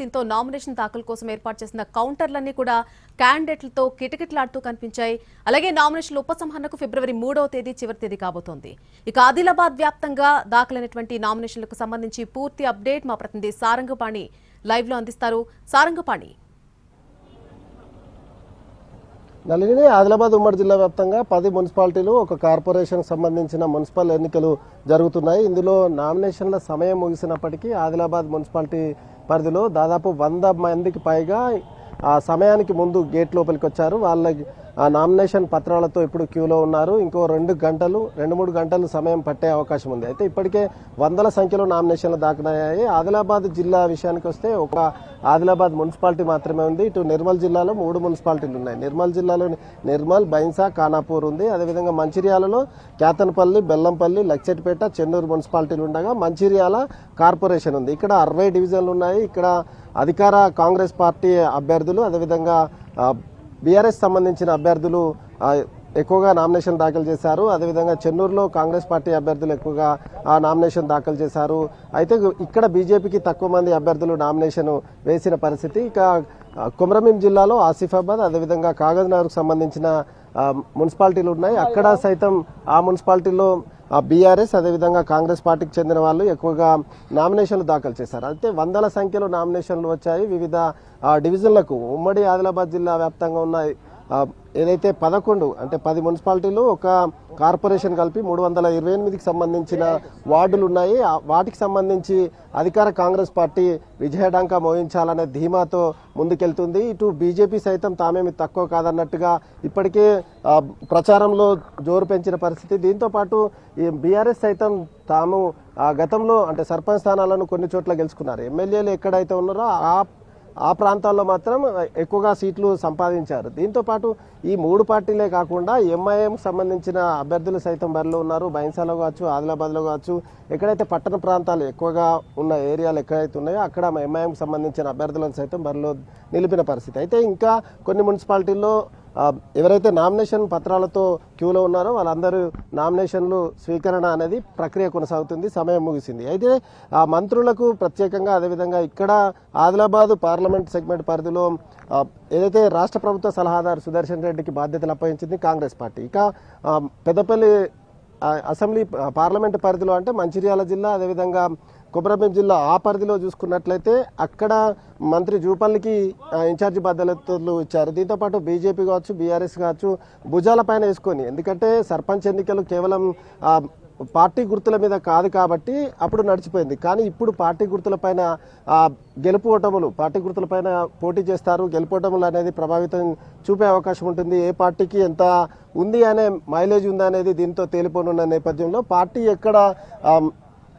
దీంతో నామినేషన్ దాఖలు కోసం ఏర్పాటు చేసిన కౌంటర్లన్నీ కూడా క్యాండిడేట్లతో కిటకిటలాడుతూ కనిపించాయి. అలాగే నామినేషన్ల ఉపసంహరణకు ఫిబ్రవరి 3వ తేదీ చివరి తేదీ కాబోతోంది. ఇక ఆదిలాబాద్ వ్యాప్తంగా దాఖలైనటువంటి నామినేషన్లకు సంబంధించి పూర్తి అప్డేట్ మా ప్రతినిధి సారంగపాణి లైవ్ లో అందిస్తారు. సారంగపాణి. నలిని ఆదిలాబాద్ ఉమ్మడి జిల్లా వ్యాప్తంగా 10 మున్సిపాలిటీలు ఒక కార్పొరేషన్ సంబంధించిన మున్సిపల్ ఎన్నికలు జరుగుతున్నాయి. ఇందులో నామినేషన్ల సమయం ముగిసినప్పటికీ ఆదిలాబాద్ మున్సిపాలిటీ పరిధిలో దాదాపు 100 మందికి పైగా ఆ సమయానికి ముందు గేట్ లోపలికి వచ్చారు. వాళ్ళ నామినేషన్ పత్రాలతో ఇప్పుడు క్యూలో ఉన్నారు. ఇంకో 2-3 గంటలు సమయం పట్టే అవకాశం ఉంది. అయితే ఇప్పటికే వందల సంఖ్యలో నామినేషన్లు దాఖలయ్యాయి. ఆదిలాబాద్ జిల్లా విషయానికి వస్తే ఒక ఆదిలాబాద్ మున్సిపాలిటీ మాత్రమే ఉంది. ఇటు నిర్మల్ జిల్లాలో 3 మున్సిపాలిటీలు ఉన్నాయి. నిర్మల్ జిల్లాలో నిర్మల్, బైన్సా, ఖానాపూర్ ఉంది. అదేవిధంగా మంచిర్యాలలో కేతన్పల్లి, బెల్లంపల్లి, లక్చెట్పేట, చెన్నూరు మున్సిపాలిటీలు ఉండగా మంచిర్యాల కార్పొరేషన్ ఉంది. ఇక్కడ 60 డివిజన్లు ఉన్నాయి. ఇక్కడ అధికార కాంగ్రెస్ పార్టీ అభ్యర్థులు అదేవిధంగా బీఆర్ఎస్ సంబంధించిన అభ్యర్థులు ఎక్కువగా నామినేషన్ దాఖలు చేశారు. అదేవిధంగా చెన్నూరులో కాంగ్రెస్ పార్టీ అభ్యర్థులు ఎక్కువగా నామినేషన్ దాఖలు చేశారు. అయితే ఇక్కడ బీజేపీకి తక్కువ మంది అభ్యర్థులు నామినేషన్ వేసిన పరిస్థితి. ఇక కొమరంభీం జిల్లాలో ఆసిఫాబాద్ అదేవిధంగా కాగజ్నగర్కు సంబంధించిన మున్సిపాలిటీలు ఉన్నాయి. అక్కడ సైతం ఆ మున్సిపాలిటీలో బీఆర్ఎస్ అదేవిధంగా కాంగ్రెస్ పార్టీకి చెందిన వాళ్ళు ఎక్కువగా నామినేషన్లు దాఖలు చేశారు. అయితే వందల సంఖ్యలో నామినేషన్లు వచ్చాయి వివిధ డివిజన్లకు. ఉమ్మడి ఆదిలాబాద్ జిల్లా వ్యాప్తంగా ఉన్న ఏదైతే 10 మున్సిపాలిటీలు ఒక కార్పొరేషన్ కలిపి 328కి సంబంధించిన వార్డులు ఉన్నాయి. వాటికి సంబంధించి అధికార కాంగ్రెస్ పార్టీ విజయఢంకా మోయించాలనే ధీమాతో ముందుకెళ్తుంది. ఇటు బీజేపీ సైతం తామేమి తక్కువ కాదన్నట్టుగా ఇప్పటికే ప్రచారంలో జోరు పెంచిన పరిస్థితి. దీంతో పాటు ఈ బీఆర్ఎస్ సైతం తాము గతంలో అంటే సర్పంచ్ స్థానాలను కొన్ని చోట్ల గెలుచుకున్నారు. ఎమ్మెల్యేలు ఎక్కడైతే ఉన్నారో ఆ ప్రాంతాల్లో మాత్రం ఎక్కువగా సీట్లు సంపాదించారు. దీంతో పాటు ఈ 3 పార్టీలే కాకుండా ఎంఐఎం సంబంధించిన అభ్యర్థులు సైతం బరిలో ఉన్నారు. బైన్సాలో కావచ్చు, ఆదిలాబాద్లో కావచ్చు, ఎక్కడైతే పట్టణ ప్రాంతాలు ఎక్కువగా ఉన్న ఏరియాలు ఎక్కడైతే ఉన్నాయో అక్కడ ఎంఐఎం సంబంధించిన అభ్యర్థులను సైతం బరిలో నిలిపిన పరిస్థితి. అయితే ఇంకా కొన్ని మున్సిపాలిటీల్లో ఎవరైతే నామినేషన్ పత్రాలతో క్యూలో ఉన్నారో వాళ్ళందరూ నామినేషన్లు స్వీకరణ అనేది ప్రక్రియ కొనసాగుతుంది. సమయం ముగిసింది. అయితే ఆ మంత్రులకు ప్రత్యేకంగా అదేవిధంగా ఇక్కడ ఆదిలాబాద్ పార్లమెంట్ సెగ్మెంట్ పరిధిలో ఏదైతే రాష్ట్ర ప్రభుత్వ సలహాదారు సుదర్శన్ రెడ్డికి బాధ్యతలు అప్పగించింది కాంగ్రెస్ పార్టీ. ఇక పెద్దపల్లి అసెంబ్లీ పార్లమెంటు పరిధిలో అంటే మంచిర్యాల జిల్లా అదేవిధంగా కొమరంభీం జిల్లా ఆ పరిధిలో చూసుకున్నట్లయితే అక్కడ మంత్రి జూపల్లికి ఇన్ఛార్జి బాధ్యతలు ఇచ్చారు. దీంతోపాటు బీజేపీ కావచ్చు, బీఆర్ఎస్ కావచ్చు భుజాల పైన వేసుకొని, ఎందుకంటే సర్పంచ్ ఎన్నికలు కేవలం పార్టీ గుర్తుల మీద కాదు కాబట్టి అప్పుడు నడిచిపోయింది. కానీ ఇప్పుడు పార్టీ గుర్తులపైన గెలుపు ఓటములు, పార్టీ గుర్తులపైన పోటీ చేస్తారు. గెలుపోటములు అనేది ప్రభావితం చూపే అవకాశం ఉంటుంది. ఏ పార్టీకి ఎంత ఉంది అనే మైలేజ్ ఉందా అనేది దీంతో తేలిపోనున్న నేపథ్యంలో పార్టీ ఎక్కడ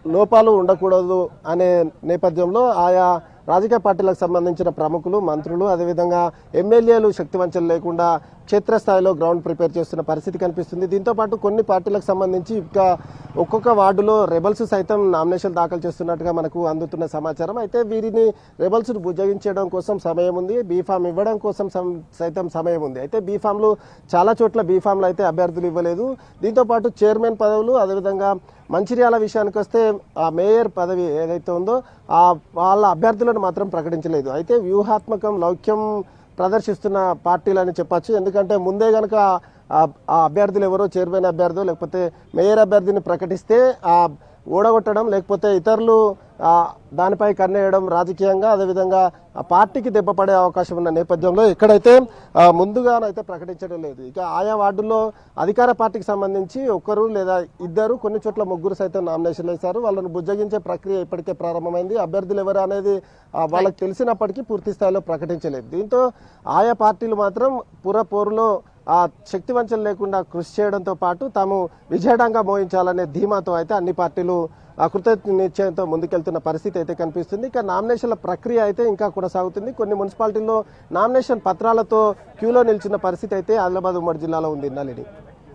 లోపాలు ఉండకూడదు అనే నేపథ్యంలో ఆయా రాజకీయ పార్టీలకు సంబంధించిన ప్రముఖులు, మంత్రులు అదేవిధంగా ఎమ్మెల్యేలు శక్తివంచన లేకుండా క్షేత్రస్థాయిలో గ్రౌండ్ ప్రిపేర్ చేస్తున్న పరిస్థితి కనిపిస్తుంది. దీంతోపాటు కొన్ని పార్టీలకు సంబంధించి ఇంకా ఒక్కొక్క వార్డులో రెబల్స్ సైతం నామినేషన్ దాఖలు చేస్తున్నట్టుగా మనకు అందుతున్న సమాచారం. అయితే వీరిని రెబల్స్ను బుజ్జగించడం కోసం సమయం ఉంది, బీఫామ్ ఇవ్వడం కోసం సైతం సమయం ఉంది. అయితే బీఫామ్లు చాలా చోట్ల బీఫామ్లు అయితే అభ్యర్థులు ఇవ్వలేదు. దీంతోపాటు చైర్మన్ పదవులు అదేవిధంగా మంచిర్యాల విషయానికి వస్తే ఆ మేయర్ పదవి ఏదైతే ఉందో వాళ్ళ అభ్యర్థులను మాత్రం ప్రకటించలేదు. అయితే వ్యూహాత్మకం లౌక్యం ప్రదర్శిస్తున్న పార్టీలు అని చెప్పచ్చు. ఎందుకంటే ముందే కనుక ఆ అభ్యర్థులు ఎవరో చైర్మన్ అభ్యర్థి లేకపోతే మేయర్ అభ్యర్థిని ప్రకటిస్తే ఓడగొట్టడం లేకపోతే ఇతరులు దానిపై కన్నేయడం రాజకీయంగా అదేవిధంగా ఆ పార్టీకి దెబ్బపడే అవకాశం ఉన్న నేపథ్యంలో ఎక్కడైతే ముందుగానైతే ప్రకటించడం లేదు. ఇక ఆయా వార్డుల్లో అధికార పార్టీకి సంబంధించి ఒకరు లేదా ఇద్దరు, కొన్ని చోట్ల 3 సైతం నామినేషన్లు వేశారు. వాళ్ళను బుజ్జగించే ప్రక్రియ ఇప్పటికే ప్రారంభమైంది. అభ్యర్థులు ఎవరు అనేది వాళ్ళకి తెలిసినప్పటికీ పూర్తి స్థాయిలో ప్రకటించలేదు. దీంతో ఆయా పార్టీలు మాత్రం పోరులో శక్తివంచన లేకుండా కృషి చేయడంతో పాటు తాము విజయఢంకా మోయించాలనే ధీమాతో అయితే అన్ని పార్టీలు కృతజ్ఞ నిశ్చయంతో ముందుకెళ్తున్న పరిస్థితి అయితే కనిపిస్తుంది. ఇక నామినేషన్ల ప్రక్రియ అయితే ఇంకా కొనసాగుతుంది. కొన్ని మున్సిపాలిటీల్లో నామినేషన్ పత్రాలతో క్యూలో నిలిచిన పరిస్థితి అయితే ఆదిలాబాద్ ఉమ్మడి జిల్లాలో ఉంది.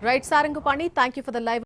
Right Sarangapani, thank you for the live.